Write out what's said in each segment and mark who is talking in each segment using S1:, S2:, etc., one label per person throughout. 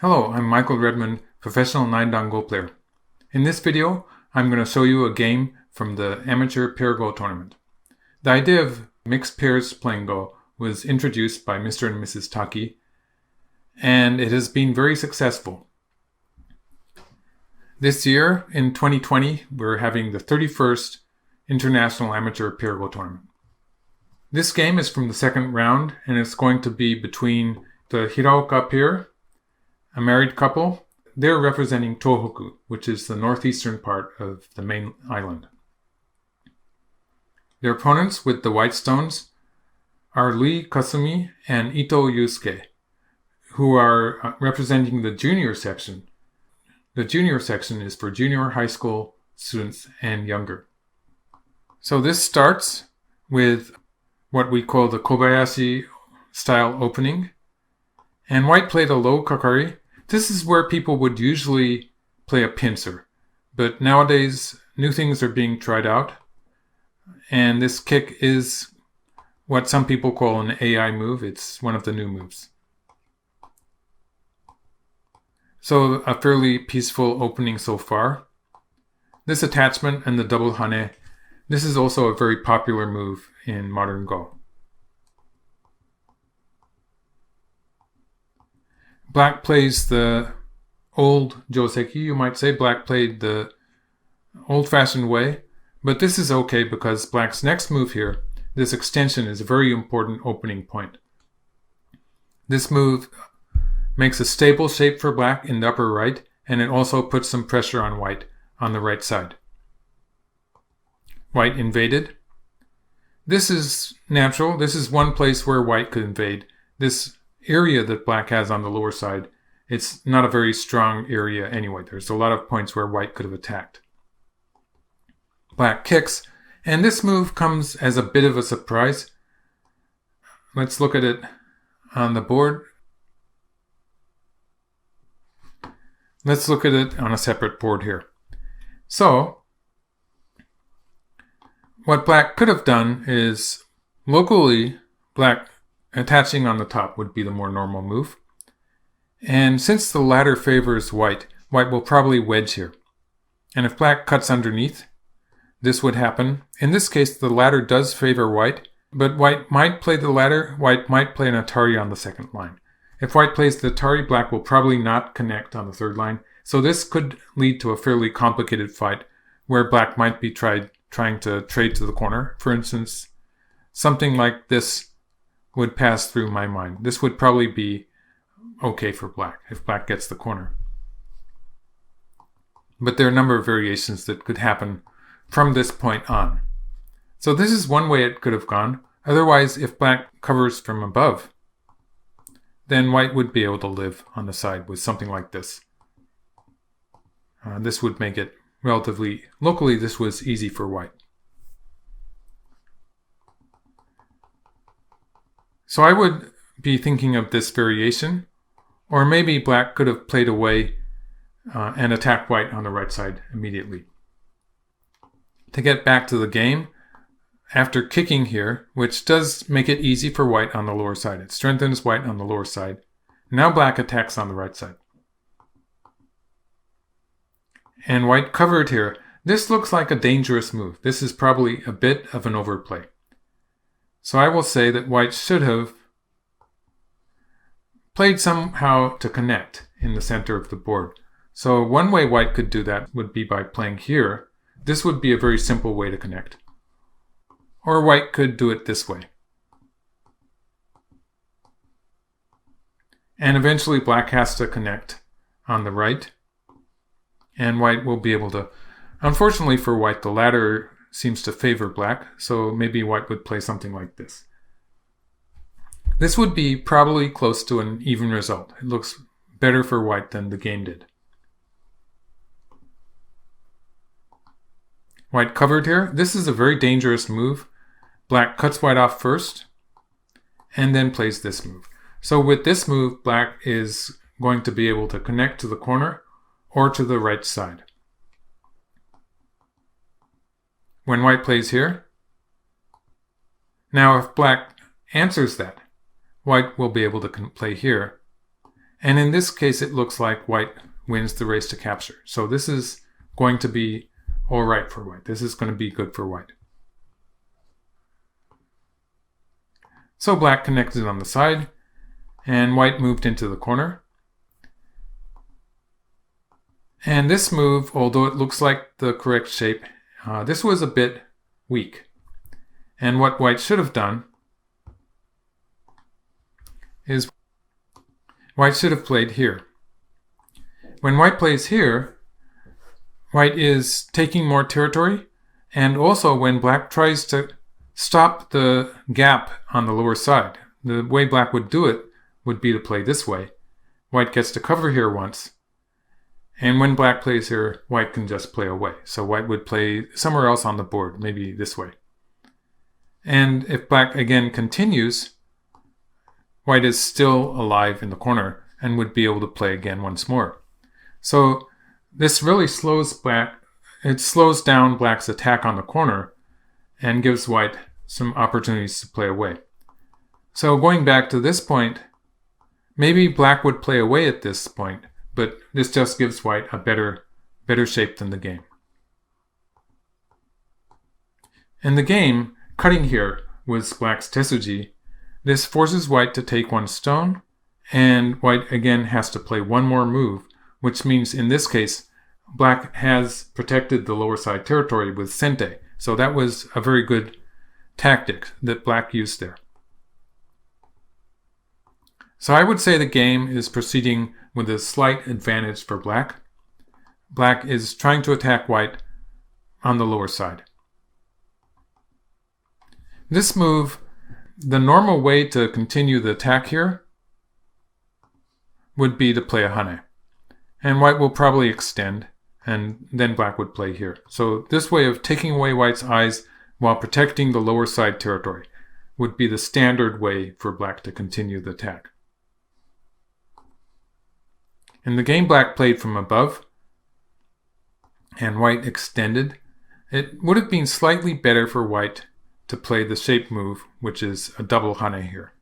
S1: Hello, I'm Michael Redmond, professional 9-dan Go player. In this video, I'm going to show you a game from the amateur pair Go tournament. The idea of mixed pairs playing Go was introduced by Mr. and Mrs. Taki, and it has been very successful. This year, in 2020, we're having the 31st International Amateur Pair Go tournament. This game is from the second round, and it's going to be between the Hiraoka pair, a married couple. They're representing Tohoku, which is the northeastern part of the main island. Their opponents with the white stones are Kasumi and Yusuke, who are representing the junior section. The junior section is for junior high school students and younger. So this starts with what we call the Kobayashi style opening. And white played a low kakari. This is where people would usually play a pincer. But nowadays, new things are being tried out. And this kick is what some people call an AI move. It's one of the new moves. So a fairly peaceful opening so far. This attachment and the double hane, this is also a very popular move in modern Go. Black plays the old joseki, you might say. Black played the old-fashioned way, but this is okay because Black's next move here, this extension, is a very important opening point. This move makes a stable shape for Black in the upper right, and it also puts some pressure on White on the right side. White invaded. This is natural. This is one place where White could invade. This area that Black has on the lower side, it's not a very strong area anyway. There's a lot of points where White could have attacked. Black kicks, and this move comes as a bit of a surprise. Let's look at it on the board. Let's look at it on a separate board here. So, what Black could have done is, locally, Black attaching on the top would be the more normal move. And since the ladder favors White, White will probably wedge here. And if Black cuts underneath, this would happen. In this case, the ladder does favor White, but White might play the ladder. White might play an Atari on the second line. If White plays the Atari, Black will probably not connect on the third line. So this could lead to a fairly complicated fight where Black might be trying to trade to the corner. For instance, something like this would pass through my mind. This would probably be okay for Black if Black gets the corner. But there are a number of variations that could happen from this point on. So this is one way it could have gone. Otherwise, if Black covers from above, then White would be able to live on the side with something like this. This would make it relatively, locally this was easy for White. So I would be thinking of this variation, or maybe Black could have played away and attacked White on the right side immediately. To get back to the game, after kicking here, which does make it easy for White on the lower side, it strengthens White on the lower side. Now Black attacks on the right side. And White covered here. This looks like a dangerous move. This is probably a bit of an overplay. So I will say that White should have played somehow to connect in the center of the board. So one way White could do that would be by playing here. This would be a very simple way to connect. Or White could do it this way. And eventually Black has to connect on the right. And White will be able to... Unfortunately for White, the ladder seems to favor Black, so maybe White would play something like this. This would be probably close to an even result. It looks better for White than the game did. White covered here. This is a very dangerous move. Black cuts White off first, and then plays this move. So with this move, Black is going to be able to connect to the corner or to the right side. When White plays here, now if Black answers that, White will be able to play here, And in this case, it looks like white wins the race to capture. So this is going to be all right for white. This is going to be good for white. So black connected on the side, and white moved into the corner. And this move, although it looks like the correct shape, this was a bit weak. And what white should have done is white should have played here. When white plays here, white is taking more territory, and also when black tries to stop the gap on the lower side, the way black would do it would be to play this way. White gets to cover here once, and when black plays here, white can just play away. So white would play somewhere else on the board, maybe this way. And if black again continues, white is still alive in the corner and would be able to play again once more. So this really slows black, it slows down black's attack on the corner and gives white some opportunities to play away. So going back to this point, maybe black would play away at this point, but this just gives white a better shape than the game. In the game, cutting here was black's Tetsuji. This forces white to take one stone, and white again has to play one more move, which means in this case, black has protected the lower side territory with Sente. So that was a very good tactic that black used there. So I would say the game is proceeding with a slight advantage for black. Black is trying to attack white on the lower side. This move, the normal way to continue the attack here would be to play a hane. And white will probably extend, and then black would play here. So this way of taking away white's eyes while protecting the lower side territory would be the standard way for black to continue the attack. In the game black played from above and white extended, it would have been slightly better for white to play the shape move, which is a double hane here.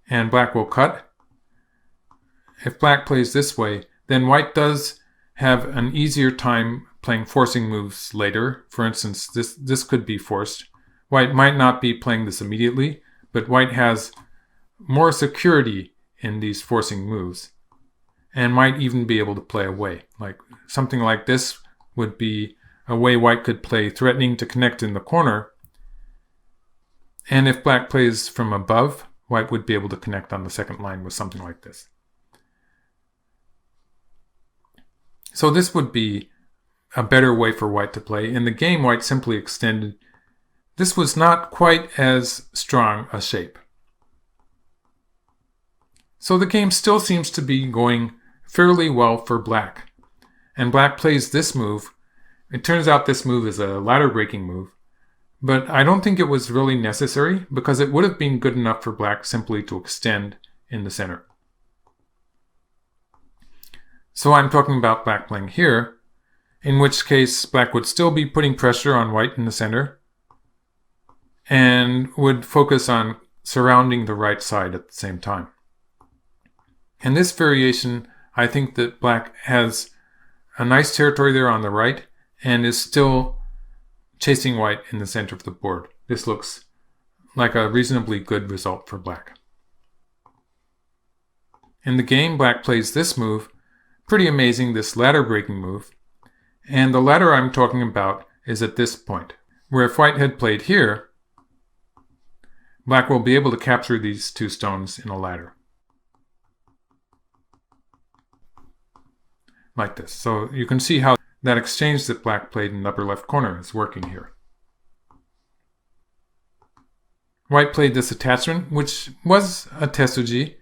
S1: And black will cut. If black plays this way, then white does have an easier time playing forcing moves later. For instance, this could be forced. White might not be playing this immediately, but white has more security in these forcing moves and might even be able to play away. Like something like this would be a way white could play threatening to connect in the corner. And if black plays from above, white would be able to connect on the second line with something like this. So this would be a better way for white to play. In the game, white simply extended. This was not quite as strong a shape. So the game still seems to be going fairly well for black. And black plays this move. It turns out this move is a ladder breaking move. But I don't think it was really necessary because it would have been good enough for black simply to extend in the center. So I'm talking about black playing here, in which case black would still be putting pressure on white in the center and would focus on surrounding the right side at the same time. In this variation, I think that black has a nice territory there on the right and is still chasing white in the center of the board. This looks like a reasonably good result for black. In the game, black plays this move. Pretty amazing, this ladder breaking move. And the ladder I'm talking about is at this point, where if white had played here, black will be able to capture these two stones in a ladder. Like this. So you can see how that exchange that black played in the upper left corner is working here. White played this attachment, which was a Tetsuji.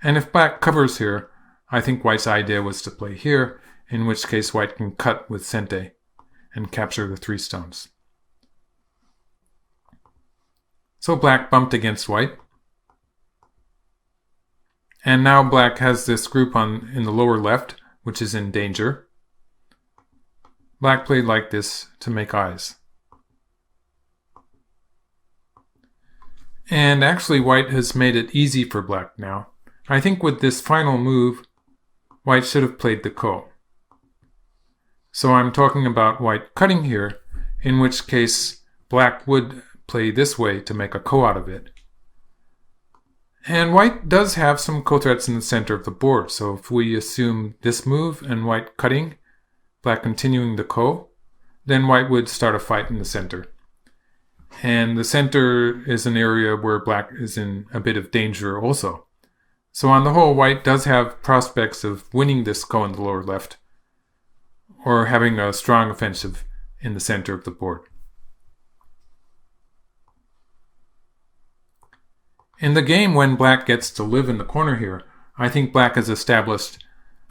S1: And if black covers here, I think white's idea was to play here, in which case white can cut with Sente and capture the three stones. So black bumped against white. And now black has this group in the lower left, which is in danger. Black played like this to make eyes. And actually white has made it easy for black now, I think with this final move, white should have played the ko. So I'm talking about white cutting here, in which case black would play this way to make a ko out of it. And white does have some ko threats in the center of the board, so if we assume this move and white cutting, black continuing the ko, then white would start a fight in the center. And the center is an area where black is in a bit of danger also. So on the whole, white does have prospects of winning this ko in the lower left, or having a strong offensive in the center of the board. In the game, when black gets to live in the corner here, I think black has established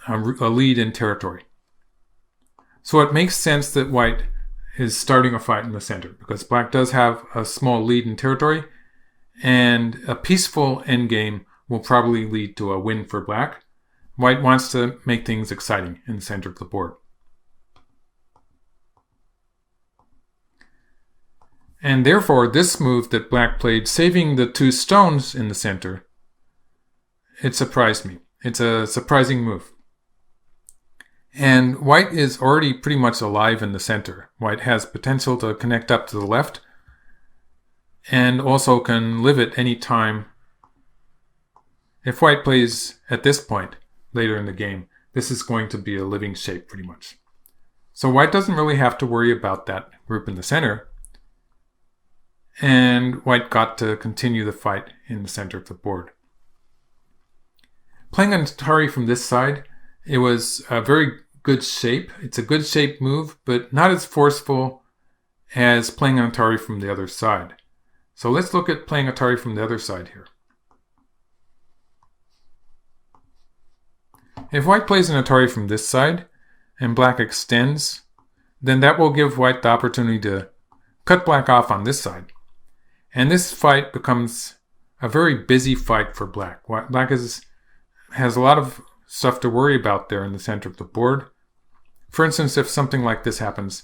S1: a lead in territory. So it makes sense that white is starting a fight in the center, because black does have a small lead in territory, and a peaceful endgame will probably lead to a win for black. White wants to make things exciting in the center of the board. And therefore, this move that black played, saving the 2 stones in the center, it surprised me. It's a surprising move. And white is already pretty much alive in the center. White has potential to connect up to the left, and also can live at any time. If white plays at this point, later in the game, this is going to be a living shape pretty much. So white doesn't really have to worry about that group in the center. And white got to continue the fight in the center of the board. Playing an Atari from this side, it was a very good shape. It's a good shape move, but not as forceful as playing an Atari from the other side. So let's look at playing Atari from the other side here. If white plays an Atari from this side, and black extends, then that will give white the opportunity to cut black off on this side. And this fight becomes a very busy fight for black. Black has a lot of stuff to worry about there in the center of the board. For instance, if something like this happens,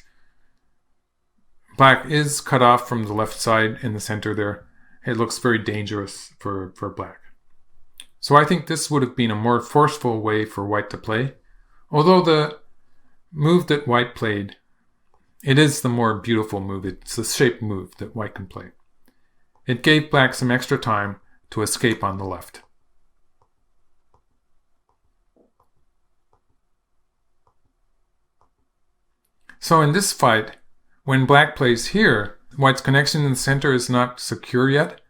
S1: black is cut off from the left side in the center there. It looks very dangerous for black. So I think this would have been a more forceful way for white to play. Although the move that white played, it is the more beautiful move. It's the shape move that white can play. It gave black some extra time to escape on the left. So in this fight, when black plays here, white's connection in the center is not secure yet,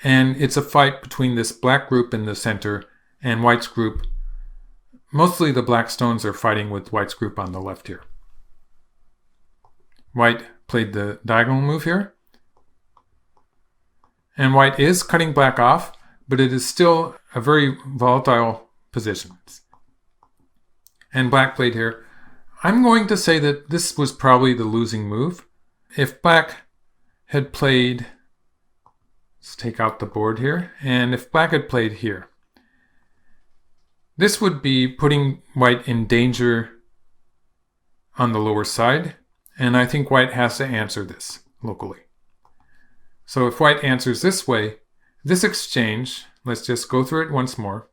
S1: and it's a fight between this black group in the center and white's group. Mostly the black stones are fighting with white's group on the left here. White played the diagonal move here, and white is cutting black off, but it is still a very volatile position. And black played here. I'm going to say that this was probably the losing move. If black had played, let's take out the board here, and if black had played here, this would be putting white in danger on the lower side, and I think white has to answer this locally. So if white answers this way, this exchange, let's just go through it once more.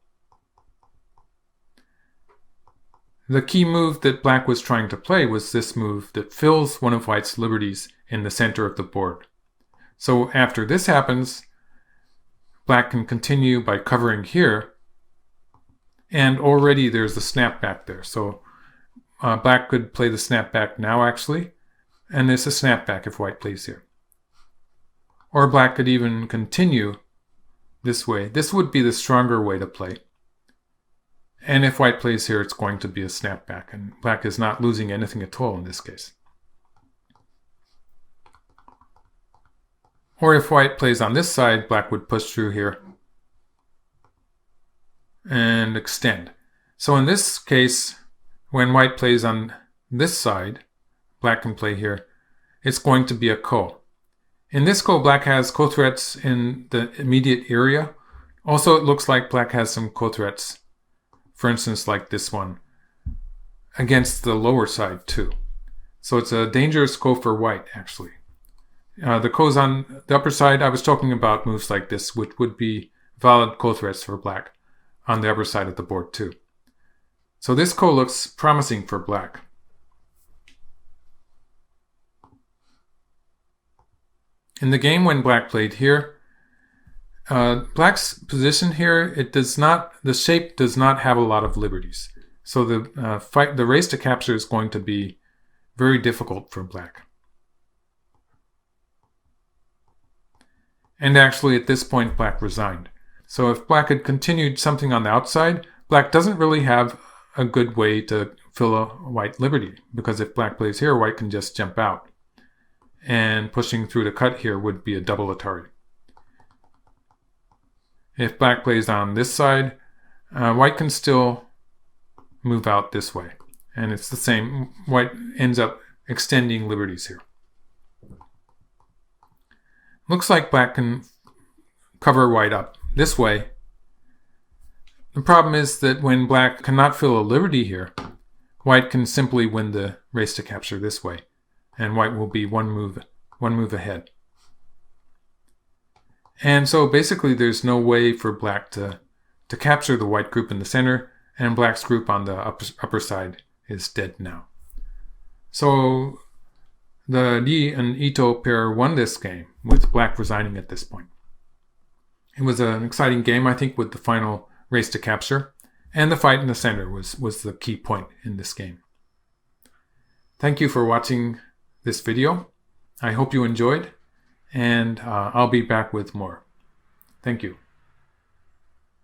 S1: The key move that black was trying to play was this move that fills one of white's liberties in the center of the board. So after this happens, black can continue by covering here, and already there's a snapback there. So black could play the snapback now actually, and there's a snapback if white plays here. Or black could even continue this way. This would be the stronger way to play. And if white plays here, it's going to be a snapback, and black is not losing anything at all in this case. Or if white plays on this side, black would push through here and extend. So in this case, when white plays on this side, black can play here, it's going to be a ko. In this ko, black has ko threats in the immediate area. Also, it looks like black has some ko threats, for instance, like this one, against the lower side too. So it's a dangerous ko for white, actually. The ko's on the upper side, I was talking about moves like this, which would be valid ko threats for black. on the upper side of the board too. So this ko looks promising for black. In the game when black played here, black's position here, the shape does not have a lot of liberties. So the race to capture is going to be very difficult for black. And actually at this point black resigned. So if black had continued something on the outside, black doesn't really have a good way to fill a white liberty, because if black plays here, white can just jump out. And pushing through the cut here would be a double Atari. If black plays on this side, white can still move out this way. And it's the same. White ends up extending liberties here. Looks like black can cover white up this way. The problem is that when black cannot fill a liberty here, white can simply win the race to capture this way. And white will be one move ahead. And so basically there's no way for black to capture the white group in the center, and black's group on the upper side is dead now. So the Ri and Ito pair won this game, with black resigning at this point. It was an exciting game, I think, with the final race to capture, and the fight in the center was the key point in this game. Thank you for watching this video. I hope you enjoyed, and I'll be back with more. Thank you.